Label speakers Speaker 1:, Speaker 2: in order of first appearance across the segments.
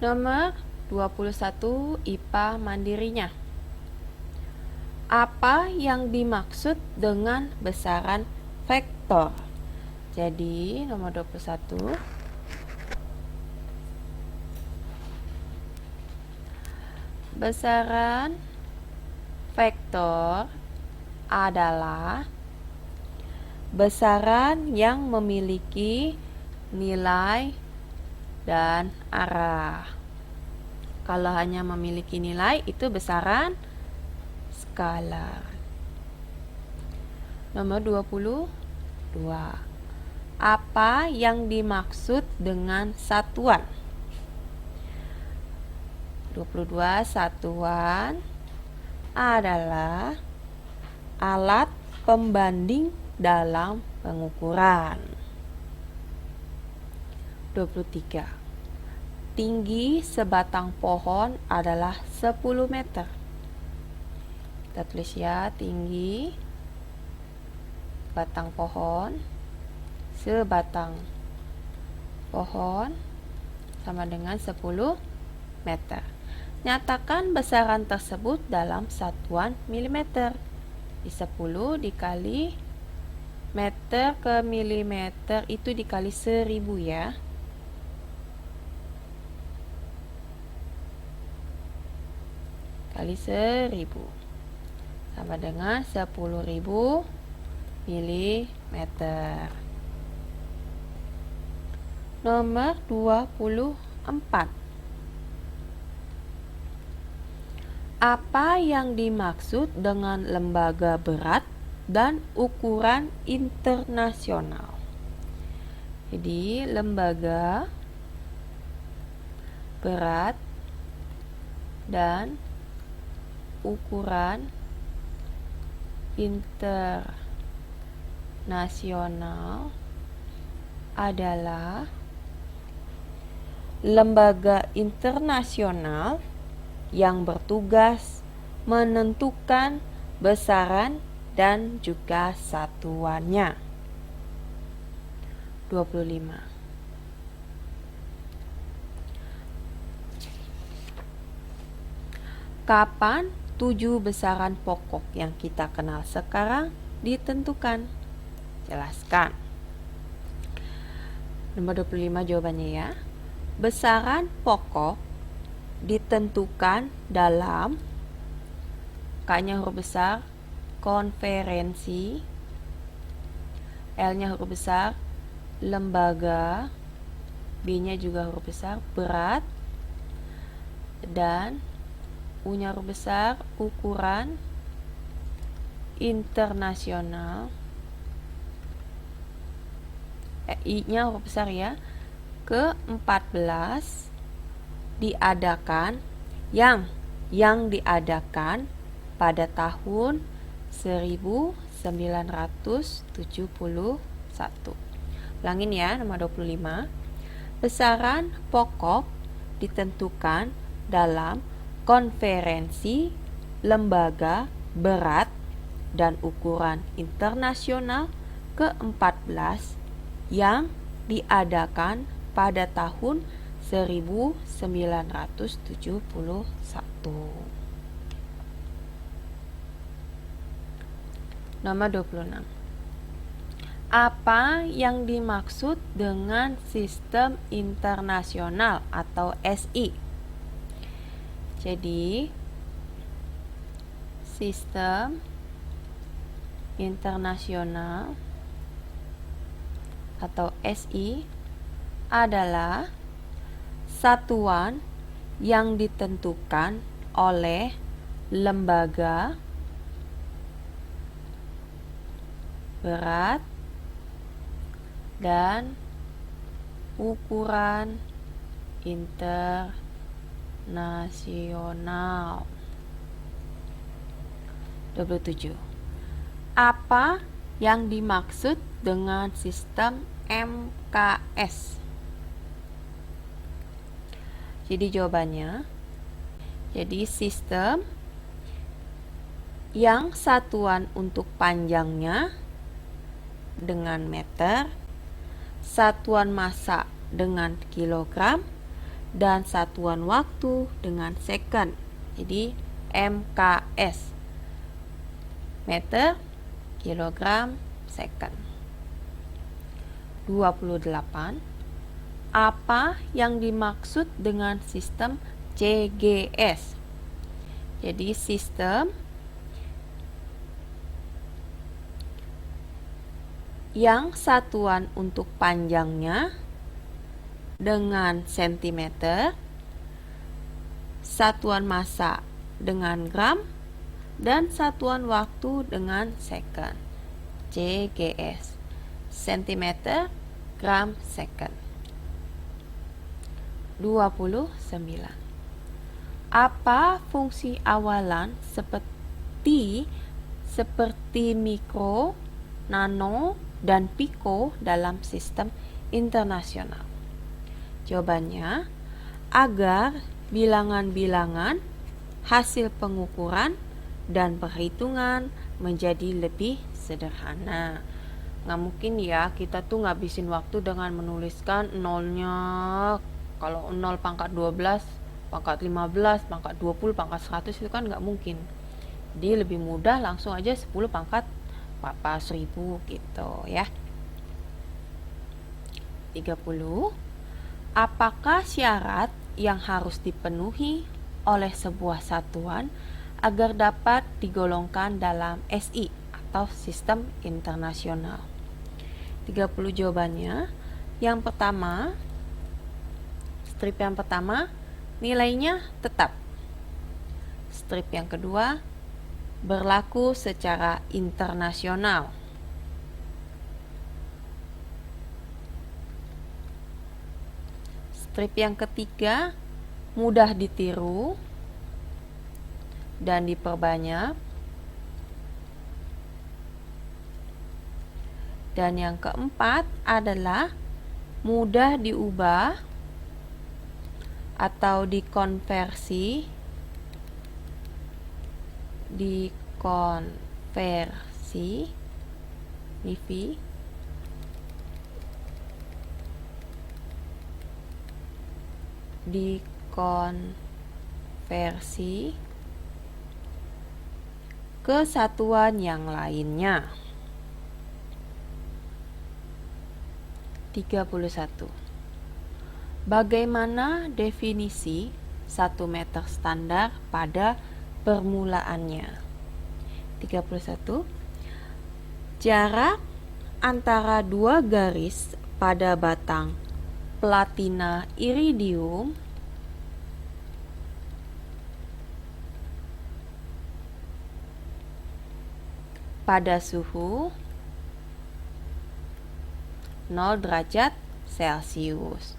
Speaker 1: Nomor 21 IPA mandirinya. Apa yang dimaksud dengan besaran vektor? Jadi nomor 21, besaran vektor adalah besaran yang memiliki nilai dan arah. Kalau hanya memiliki nilai, itu besaran skalar. Nomor 22. Apa yang dimaksud dengan satuan? 22. Satuan adalah alat pembanding dalam pengukuran. 23. Tinggi sebatang pohon adalah 10 meter. Kita tulis ya, tinggi sebatang pohon sama dengan 10 meter. Nyatakan besaran tersebut dalam satuan milimeter. Di 10 dikali meter ke milimeter itu dikali 1000 ya. Kali 1000 sama dengan 10.000 milimeter. Nomor 24. Apa yang dimaksud dengan lembaga berat dan ukuran internasional? Jadi lembaga berat dan ukuran internasional adalah lembaga internasional yang bertugas menentukan besaran dan juga satuannya. 25. Kapan 7 besaran pokok yang kita kenal sekarang ditentukan? Jelaskan. Nomor 25 jawabannya ya. Besaran pokok ditentukan dalam K-nya huruf besar konferensi, L-nya huruf besar lembaga, B-nya juga huruf besar berat, dan U-nya huruf besar ukuran internasional, I-nya huruf besar ya. Ke-14 diadakan yang diadakan pada tahun 1971. Ulangin ya, nomor 25. Besaran pokok ditentukan dalam konferensi lembaga berat dan ukuran internasional ke-14 yang diadakan pada tahun 1971. Nomor 26. Apa yang dimaksud dengan sistem internasional atau SI? Jadi, sistem internasional atau SI adalah satuan yang ditentukan oleh lembaga berat dan ukuran internasional. 27. Apa yang dimaksud dengan sistem MKS? Jadi jawabannya, jadi sistem yang satuan untuk panjangnya dengan meter, satuan massa dengan kilogram, dan satuan waktu dengan second. Jadi MKS. Meter, kilogram, second. 28. Apa yang dimaksud dengan sistem CGS? Jadi sistem yang satuan untuk panjangnya dengan sentimeter, satuan massa dengan gram, dan satuan waktu dengan second. CGS. Sentimeter, gram, second. 29. Apa fungsi awalan seperti mikro, nano, dan piko dalam sistem internasional? Jawabannya, agar bilangan-bilangan, hasil pengukuran, dan perhitungan menjadi lebih sederhana. Nggak mungkin ya kita tuh ngabisin waktu dengan menuliskan nolnya. Kalau 0 pangkat 12, pangkat 15, pangkat 20, pangkat 100 itu kan nggak mungkin. Jadi lebih mudah langsung aja 10 pangkat 1000 gitu ya. 30. Apakah syarat yang harus dipenuhi oleh sebuah satuan agar dapat digolongkan dalam SI atau sistem internasional? 30 jawabannya. Yang pertama, strip yang pertama, nilainya tetap. Strip yang kedua, berlaku secara internasional. Strip yang ketiga, mudah ditiru dan diperbanyak. Dan yang keempat adalah mudah diubah atau dikonversi ke satuan yang lainnya. 31. Bagaimana definisi 1 meter standar pada permulaannya? 31. Jarak antara dua garis pada batang platina iridium pada suhu 0 derajat Celcius.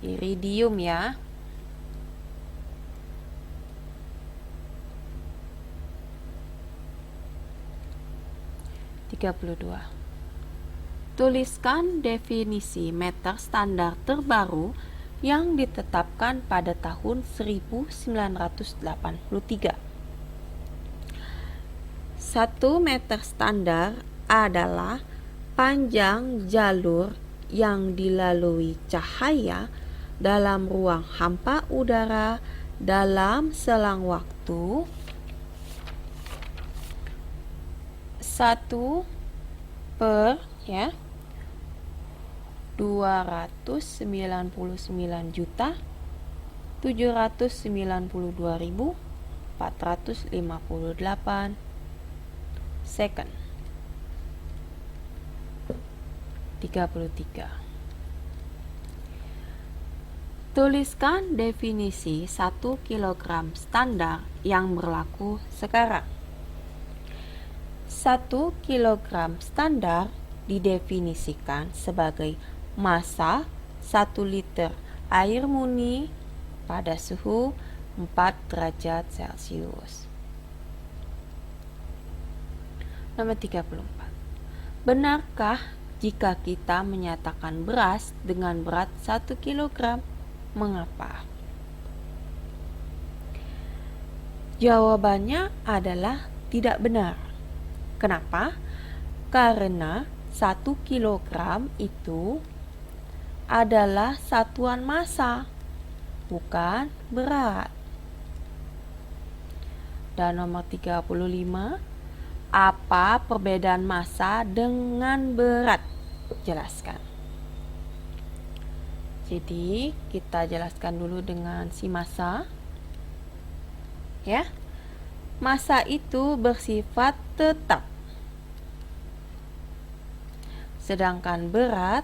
Speaker 1: Iridium ya. Tuliskan definisi meter standar terbaru yang ditetapkan pada tahun 1983. 1 meter standar adalah panjang jalur yang dilalui cahaya dalam ruang hampa udara dalam selang waktu 1/299.792.458 second. 33. Tuliskan definisi 1 kg standar yang berlaku sekarang. 1 kg standar didefinisikan sebagai massa 1 liter air murni pada suhu 4 derajat Celcius. Nomor 34. Benarkah jika kita menyatakan beras dengan berat 1 kg? Mengapa? Jawabannya adalah tidak benar. Kenapa? Karena 1 kg itu adalah satuan massa. bukan berat. Dan nomor 35, apa perbedaan massa dengan berat? Jelaskan. Jadi, kita jelaskan dulu dengan si massa. Ya. Massa itu bersifat tetap. Sedangkan berat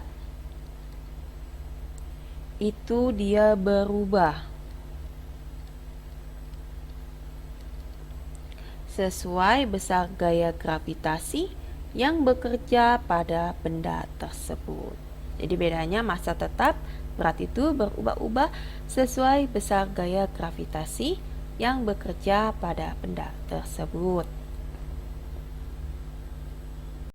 Speaker 1: itu dia berubah sesuai besar gaya gravitasi yang bekerja pada benda tersebut. Jadi bedanya massa tetap, berat itu berubah-ubah sesuai besar gaya gravitasi yang bekerja pada benda tersebut.